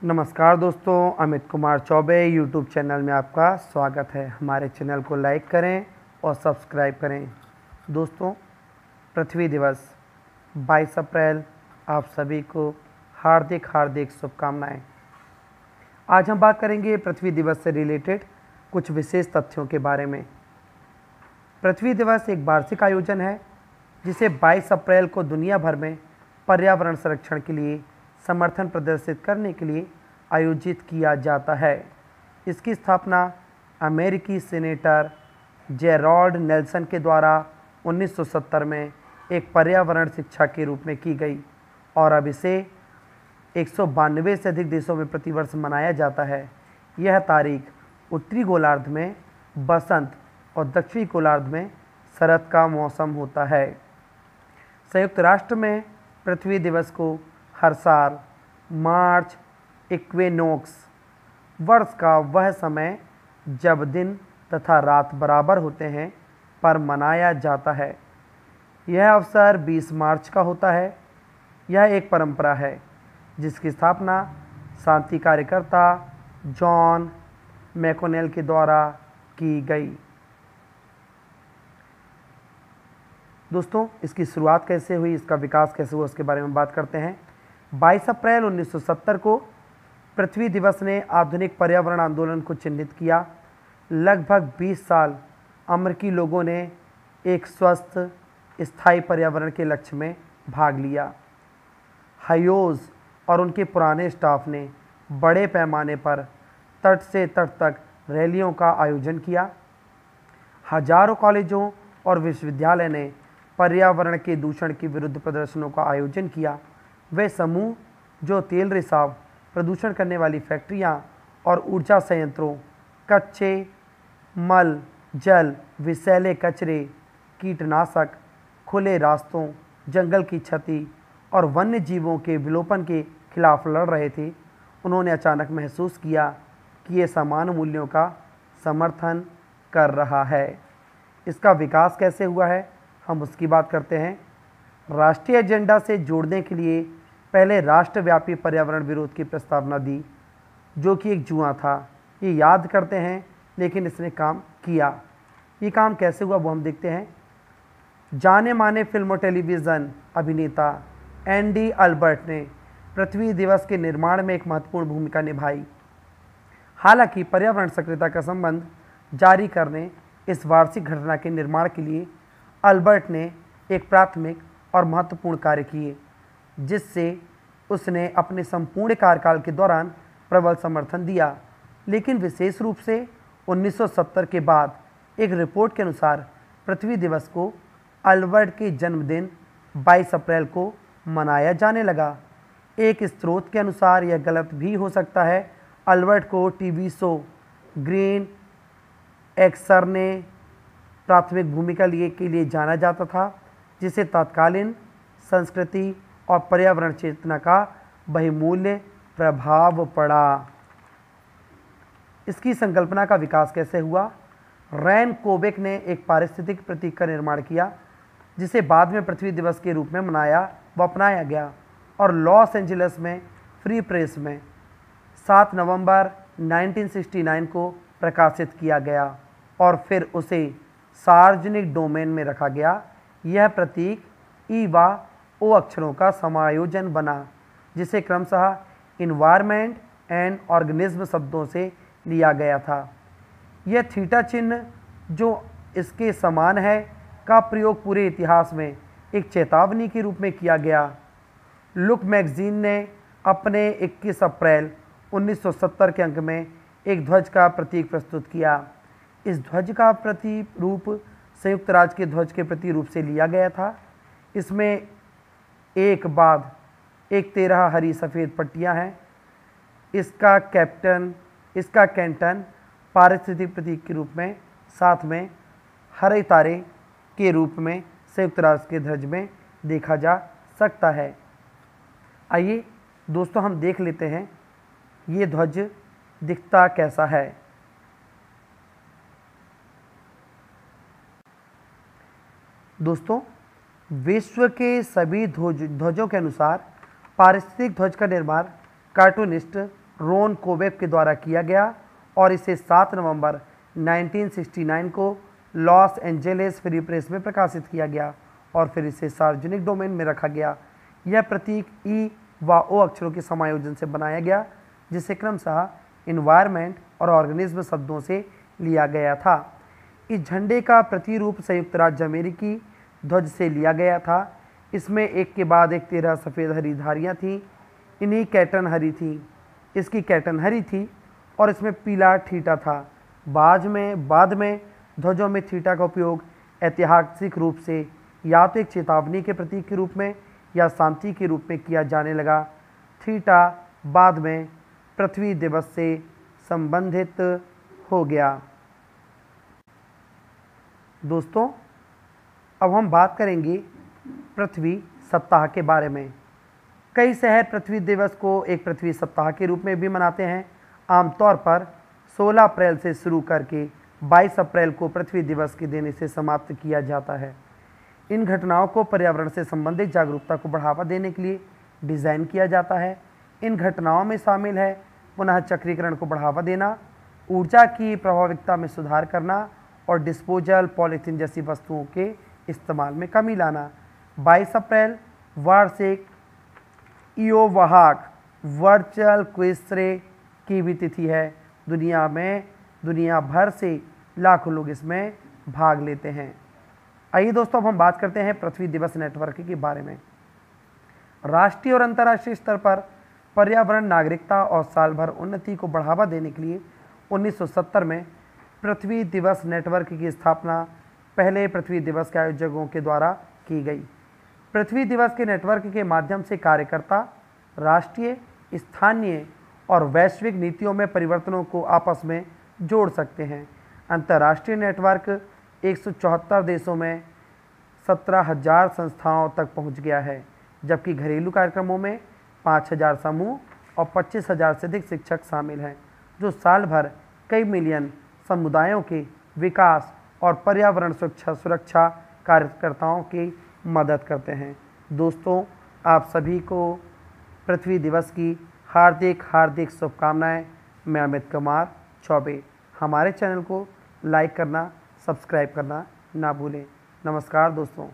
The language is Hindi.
नमस्कार दोस्तों, अमित कुमार चौबे यूट्यूब चैनल में आपका स्वागत है। हमारे चैनल को लाइक करें और सब्सक्राइब करें। दोस्तों, पृथ्वी दिवस 22 अप्रैल आप सभी को हार्दिक हार्दिक शुभकामनाएं। आज हम बात करेंगे पृथ्वी दिवस से रिलेटेड कुछ विशेष तथ्यों के बारे में। पृथ्वी दिवस एक वार्षिक आयोजन है जिसे 22 अप्रैल को दुनिया भर में पर्यावरण संरक्षण के लिए समर्थन प्रदर्शित करने के लिए आयोजित किया जाता है। इसकी स्थापना अमेरिकी सीनेटर जेरोल्ड नेल्सन के द्वारा 1970 में एक पर्यावरण शिक्षा के रूप में की गई और अब इसे 192 से अधिक देशों में प्रतिवर्ष मनाया जाता है। यह तारीख उत्तरी गोलार्ध में बसंत और दक्षिणी गोलार्ध में शरद का मौसम होता है। संयुक्त राष्ट्र में पृथ्वी दिवस को हर साल मार्च इक्विनोक्स, वर्ष का वह समय जब दिन तथा रात बराबर होते हैं, पर मनाया जाता है। यह अवसर 20 मार्च का होता है। यह एक परंपरा है जिसकी स्थापना शांति कार्यकर्ता जॉन मैकोनेल के द्वारा की गई। दोस्तों, इसकी शुरुआत कैसे हुई, इसका विकास कैसे हुआ, उसके बारे में बात करते हैं। 22 अप्रैल 1970 को पृथ्वी दिवस ने आधुनिक पर्यावरण आंदोलन को चिन्हित किया। लगभग 20 साल अमेरिकी लोगों ने एक स्वस्थ स्थायी पर्यावरण के लक्ष्य में भाग लिया। हायोज और उनके पुराने स्टाफ ने बड़े पैमाने पर तट से तट तक रैलियों का आयोजन किया। हजारों कॉलेजों और विश्वविद्यालय ने पर्यावरण के दूषण के विरुद्ध प्रदर्शनों का आयोजन किया। वे समूह जो तेल रिसाव, प्रदूषण करने वाली फैक्ट्रियां और ऊर्जा संयंत्रों, कच्चे मल, जल, विषैले कचरे, कीटनाशक, खुले रास्तों, जंगल की क्षति और वन्य जीवों के विलोपन के खिलाफ लड़ रहे थे, उन्होंने अचानक महसूस किया कि ये समान मूल्यों का समर्थन कर रहा है। इसका विकास कैसे हुआ है, हम उसकी बात करते हैं। राष्ट्रीय एजेंडा से जोड़ने के लिए पहले राष्ट्रव्यापी पर्यावरण विरोध की प्रस्तावना दी, जो कि एक जुआ था। ये याद करते हैं, लेकिन इसने काम किया। ये काम कैसे हुआ वो हम देखते हैं। जाने माने फिल्म और टेलीविज़न अभिनेता एंडी अल्बर्ट ने पृथ्वी दिवस के निर्माण में एक महत्वपूर्ण भूमिका निभाई। हालांकि पर्यावरण सक्रियता का संबंध जारी करने इस वार्षिक घटना के निर्माण के लिए अल्बर्ट ने एक प्राथमिक और महत्वपूर्ण कार्य किए, जिससे उसने अपने संपूर्ण कार्यकाल के दौरान प्रबल समर्थन दिया। लेकिन विशेष रूप से 1970 के बाद एक रिपोर्ट के अनुसार पृथ्वी दिवस को अल्बर्ट के जन्मदिन 22 अप्रैल को मनाया जाने लगा। एक स्रोत के अनुसार यह गलत भी हो सकता है। अल्बर्ट को टीवी शो ग्रीन एक्सर ने प्राथमिक भूमिका के लिए जाना जाता था, जिसे तत्कालीन संस्कृति और पर्यावरण चेतना का बहुमूल्य प्रभाव पड़ा। इसकी संकल्पना का विकास कैसे हुआ। रैन कोबेक ने एक पारिस्थितिक प्रतीक का निर्माण किया, जिसे बाद में पृथ्वी दिवस के रूप में मनाया व अपनाया गया और लॉस एंजलिस में फ्री प्रेस में 7 नवंबर 1969 को प्रकाशित किया गया और फिर उसे सार्वजनिक डोमेन में रखा गया। यह प्रतीक ई व ओ अक्षरों का समायोजन बना, जिसे क्रमशः इन्वायरमेंट एंड ऑर्गेनिज्म शब्दों से लिया गया था। यह थीटा चिन्ह, जो इसके समान है, का प्रयोग पूरे इतिहास में एक चेतावनी के रूप में किया गया। लुक मैगजीन ने अपने 21 अप्रैल 1970 के अंक में एक ध्वज का प्रतीक प्रस्तुत किया। इस ध्वज का प्रतिरूप संयुक्त राज्य के ध्वज के प्रतिरूप से लिया गया था। इसमें एक बाद एक 13 हरी सफ़ेद पट्टियां हैं। इसका कैंटन पारिस्थितिक प्रतीक के रूप में, साथ में हरे तारे के रूप में संयुक्त राष्ट्र के ध्वज में देखा जा सकता है। आइए दोस्तों, हम देख लेते हैं ये ध्वज दिखता कैसा है। दोस्तों, विश्व के सभी ध्वजों के अनुसार पारिस्थितिक ध्वज का निर्माण कार्टूनिस्ट रोन कोवेप के द्वारा किया गया और इसे 7 नवंबर 1969 को लॉस एंजेलिस फ्री प्रेस में प्रकाशित किया गया और फिर इसे सार्वजनिक डोमेन में रखा गया। यह प्रतीक ई व ओ अक्षरों के समायोजन से बनाया गया, जिसे क्रमशः इन्वायरमेंट और ऑर्गेनिज्म शब्दों से लिया गया था। इस झंडे का प्रतिरूप संयुक्त राज्य अमेरिकी ध्वज से लिया गया था। इसमें एक के बाद एक 13 सफ़ेद हरी धारियाँ थीं। इन्हीं कैटन हरी थी, इसकी कैटन हरी थी और इसमें पीला ठीटा था। बाद में ध्वजों में थीटा का उपयोग ऐतिहासिक रूप से या तो एक चेतावनी के प्रतीक के रूप में या शांति के रूप में किया जाने लगा। थीटा बाद में पृथ्वी दिवस से संबंधित हो गया। दोस्तों, अब हम बात करेंगे पृथ्वी सप्ताह के बारे में। कई शहर पृथ्वी दिवस को एक पृथ्वी सप्ताह के रूप में भी मनाते हैं। आमतौर पर 16 अप्रैल से शुरू करके 22 अप्रैल को पृथ्वी दिवस के दिन इसे समाप्त किया जाता है। इन घटनाओं को पर्यावरण से संबंधित जागरूकता को बढ़ावा देने के लिए डिज़ाइन किया जाता है। इन घटनाओं में शामिल है पुनः चक्रीकरण को बढ़ावा देना, ऊर्जा की प्रभाविकता में सुधार करना और डिस्पोजल पॉलीथीन जैसी वस्तुओं के इस्तेमाल में कमी लाना। 22 अप्रैल वार्षिक इयोवाहाक वर्चुअल क्विस्रे की भी तिथि है। दुनिया भर से लाखों लोग इसमें भाग लेते हैं। आइए दोस्तों, अब हम बात करते हैं पृथ्वी दिवस नेटवर्क के बारे में। राष्ट्रीय और अंतर्राष्ट्रीय स्तर पर पर्यावरण, नागरिकता और साल भर उन्नति को बढ़ावा देने के लिए 1970 में पृथ्वी दिवस नेटवर्क की स्थापना पहले पृथ्वी दिवस के आयोजकों के द्वारा की गई। पृथ्वी दिवस के नेटवर्क के माध्यम से कार्यकर्ता राष्ट्रीय, स्थानीय और वैश्विक नीतियों में परिवर्तनों को आपस में जोड़ सकते हैं। अंतर्राष्ट्रीय नेटवर्क 174 देशों में 17,000 संस्थाओं तक पहुंच गया है, जबकि घरेलू कार्यक्रमों में 5,000 समूह और 25,000 से अधिक शिक्षक शामिल हैं, जो साल भर कई मिलियन समुदायों के विकास और पर्यावरण सुरक्षा कार्यकर्ताओं की मदद करते हैं। दोस्तों, आप सभी को पृथ्वी दिवस की हार्दिक शुभकामनाएं। मैं अमित कुमार चौबे। हमारे चैनल को लाइक करना, सब्सक्राइब करना ना भूलें। नमस्कार दोस्तों।